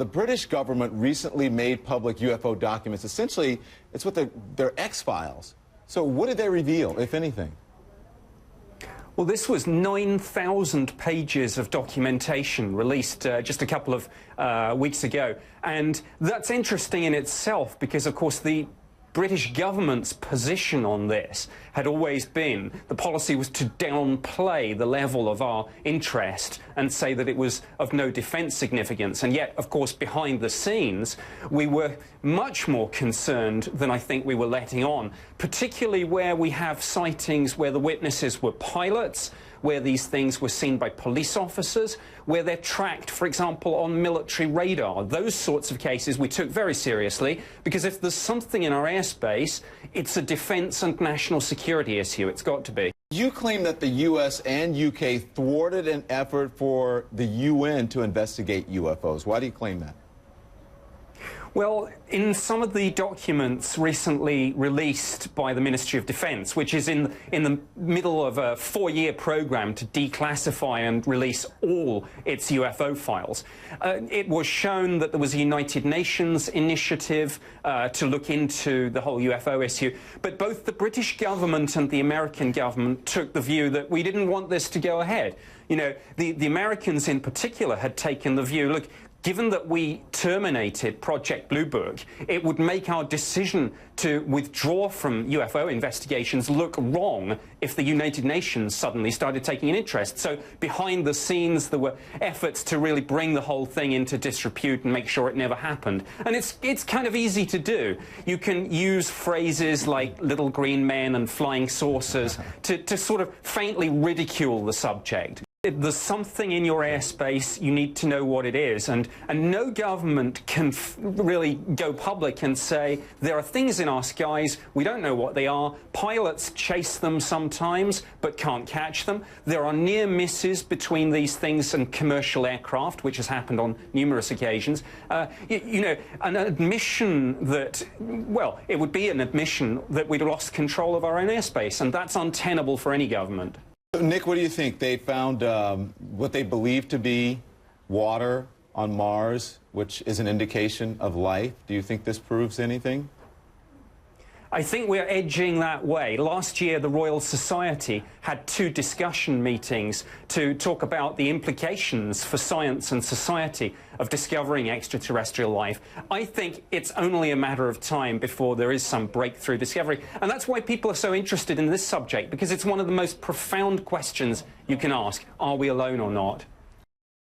The British government recently made public UFO documents. Essentially, it's what their X-Files. So what did they reveal, if anything? Well, this was 9,000 pages of documentation released just a couple of weeks ago. And that's interesting in itself because, of course, the British government's position on this had always been the policy was to downplay the level of our interest and say that it was of no defence significance. And yet, of course, behind the scenes, we were much more concerned than I think we were letting on, particularly where we have sightings where the witnesses were pilots, where these things were seen by police officers, where they're tracked, for example, on military radar. Those sorts of cases we took very seriously, because if there's something in our airspace, it's a defence and national security issue. It's got to be. You claim that the U.S. and U.K. thwarted an effort for the UN to investigate UFOs. Why do you claim that? Well, in some of the documents recently released by the Ministry of Defence, which is in the middle of a 4-year program to declassify and release all its UFO files, it was shown that there was a United Nations initiative to look into the whole UFO issue. But both the British government and the American government took the view that we didn't want this to go ahead. You know, the Americans in particular had taken the view, look, given that we terminated Project Blue Book, it would make our decision to withdraw from UFO investigations look wrong if the United Nations suddenly started taking an interest. So behind the scenes, there were efforts to really bring the whole thing into disrepute and make sure it never happened. And it's kind of easy to do. You can use phrases like little green men and flying saucers to sort of faintly ridicule the subject. If there's something in your airspace, you need to know what it is. And no government can really go public and say, there are things in our skies, we don't know what they are. Pilots chase them sometimes, but can't catch them. There are near misses between these things and commercial aircraft, which has happened on numerous occasions. You know, an admission that, well, it would be an admission that we'd lost control of our own airspace, and that's untenable for any government. Nick, what do you think? They found what they believe to be water on Mars, which is an indication of life. Do you think this proves anything? I think we're edging that way. Last year, the Royal Society had 2 discussion meetings to talk about the implications for science and society of discovering extraterrestrial life. I think it's only a matter of time before there is some breakthrough discovery. And that's why people are so interested in this subject, because it's one of the most profound questions you can ask. Are we alone or not?